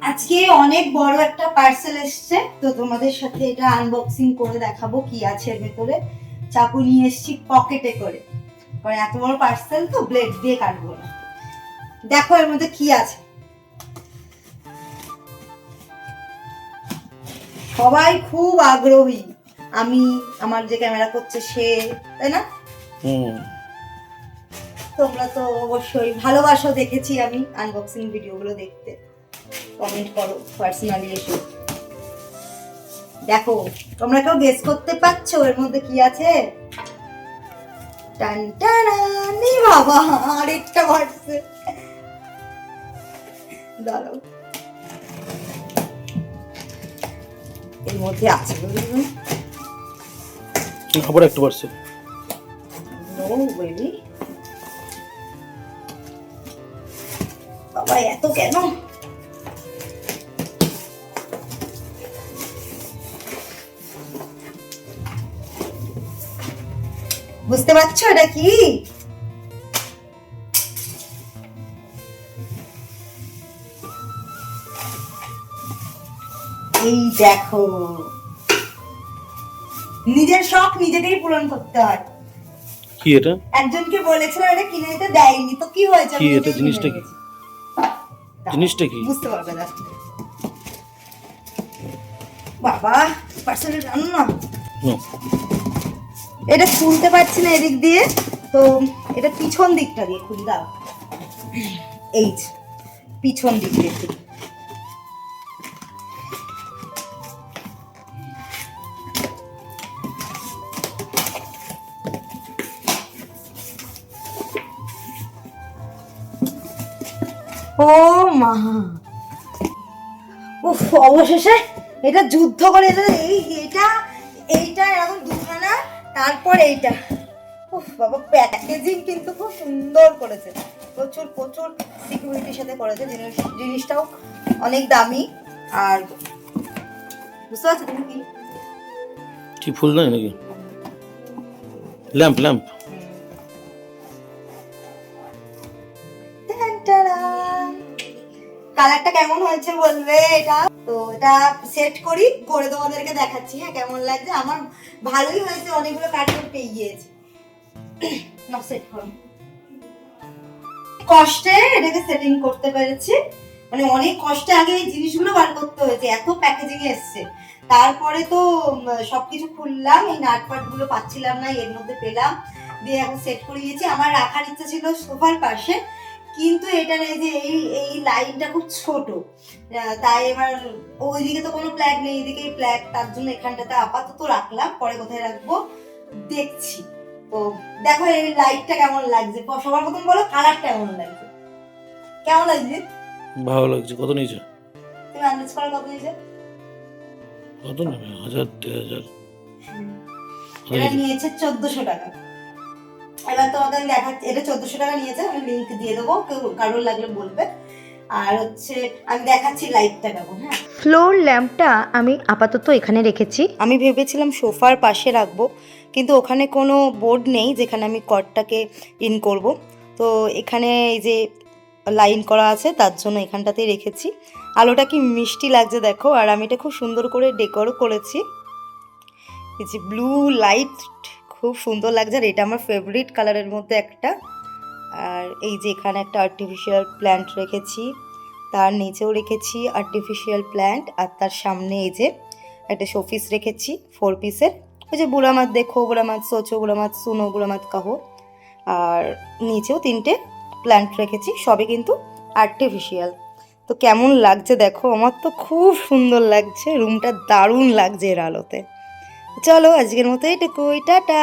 আজকে অনেক বড় একটা পার্সেল এসেছে, তো তোমাদের সাথে এটা আনবক্সিং করে দেখাবো কি আছে এর ভেতরে। চাকু নিয়ে এসেছি পকেটে করে, কারণ এত বড় পার্সেল তো ব্লেড দিয়ে কাটবো না। দেখো এর মধ্যে কি আছে। সবাই খুব আগ্রহী, আমি, আমার যে ক্যামেরা করছে সে, তাই না? তোমরা তো অবশ্যই ভালোবাসো, দেখেছি আমি আনবক্সিং ভিডিওগুলো দেখতে, কমেন্ট করো পার্সোনালি এসে। দেখো তোমরা কেউ গেস করতে পারছো এর মধ্যে কি আছে? টান টান, এই বাবা আরেকটা পার্সেল। দাঁড়াও, এর মধ্যে আছে আবার একটা পার্সেল। নো বেবি, বাবা এত কেন? বুঝতে পারছো এটা কি? এই দেখো, নিজের শখ নিজেকেই পূরণ করতে হয়। কি এটা? একজনকে বলেছিলাম এটা কিনে দিতে, দেয়নি, তো কি হয়েছে? কি এটা? জিনিসটা কি? জিনিসটা কি? বুঝতে পারবে না বাবা। পার্সেলটা জানো না, এটা খুলতে পারছি না এদিক দিয়ে, তো এটা পিছন দিকটা দিয়ে খুলি। দাও, এই পিছন দিক দিয়ে খুলি। ও মা, উফ, অবশেষে এটা যুদ্ধ করে এইটা এইটা এরকম দুখানা, তারপর এইটা। উফ বাবা, প্যাকেজিং কিন্তু খুব সুন্দর করেছে, প্রচুর প্রচুর সিকিউরিটির সাথে করেছে। জিনিসটাও অনেক দামি। আর বুঝতে পারছো তুমি কি? কি ফুল নয় নাকি? Lamp lamp. কালারটা কেমন হয়েছে বলবে এটা? তো এটা সেট করি, করে তোমাদেরকে দেখাচ্ছি হ্যাঁ কেমন লাগছে। আমার ভালোই হয়েছে, অনেকগুলো কার্টুন পেয়ে গিয়েছি। না সেট করো, কষ্টে এটাকে সেটিং করতে পেরেছি, মানে অনেক কষ্টে আগে এই জিনিসগুলো বার করতে হয়েছে, এত প্যাকেজিং এ এসছে। তারপরে তো সবকিছু খুললাম, এই নাটপাট গুলো পাচ্ছিলাম না, এর মধ্যে পেলাম, দিয়ে এখন সেট করে দিয়েছি। আমার রাখার ইচ্ছা ছিল সোফার পাশে, কিন্তু এটার এই যে এই লাইনটা খুব ছোট, তাই এবার ওইদিকে তো কোনো প্ল্যাগ নেই, এদিকেই প্ল্যাগ, তার জন্য এখানটাতে আপাতত রাখলাম, পরে কোথায় রাখবো দেখছি। তো দেখো এই লাইটটা কেমন লাগছে, সবার প্রথম বলো কালারটা কেমন লাগছে? কেমন লাগছে? ভালো লাগছে। কত নিয়েছে? তুমি আন্দাজ করো কত নিয়েছে? কত নেবে? 1000 2000? এটা নিয়েছে 1400 টাকা। এবার তোমাদের দেখাচ্ছি, এটা 1400 টাকা নিয়েছে, আমি লিংক দিয়ে দেবো, কেউ কারোর লাগলে বলবে। আর হচ্ছে আমি দেখাচ্ছি লাইটটা কেমন। হ্যাঁ, ফ্লোর ল্যাম্পটা আমি আপাতত এখানে রেখেছি। আমি ভেবেছিলাম সোফার পাশে রাখবো, কিন্তু ওখানে কোনো বোর্ড নেই যেখানে আমি কর্ডটাকে ইন করব। তো এখানে এই যে লাইন করা আছে, তার জন্য এখানটাতেই রেখেছি। আলোটা কি মিষ্টি লাগছে দেখো, আর আমি এটা খুব সুন্দর করে ডেকোরও করেছি। এই যে ব্লু লাইট খুব সুন্দর লাগছে, আর এটা আমার ফেভারিট কালারের মধ্যে একটা। আর এই যে এখানে একটা আর্টিফিশিয়াল প্ল্যান্ট রেখেছি, তার নিচেও রেখেছি আর্টিফিশিয়াল প্ল্যান্ট, আর তার সামনে এই যে একটা শোপিস রেখেছি 4 পিসের। ওই যে বুড়া মাত দেখো, বুড়া মাত সোচো, বুড়া মাত শুনো, বুড়া মাত কাহো। আর নিচেও 3টে প্ল্যান্ট রেখেছি, সবই কিন্তু আর্টিফিশিয়াল। তো কেমন লাগছে দেখো, আমার তো খুব সুন্দর লাগছে, রুমটা দারুণ লাগছে এর আলোতে। চলো আজকের মতো এইটুকুই, টাটা।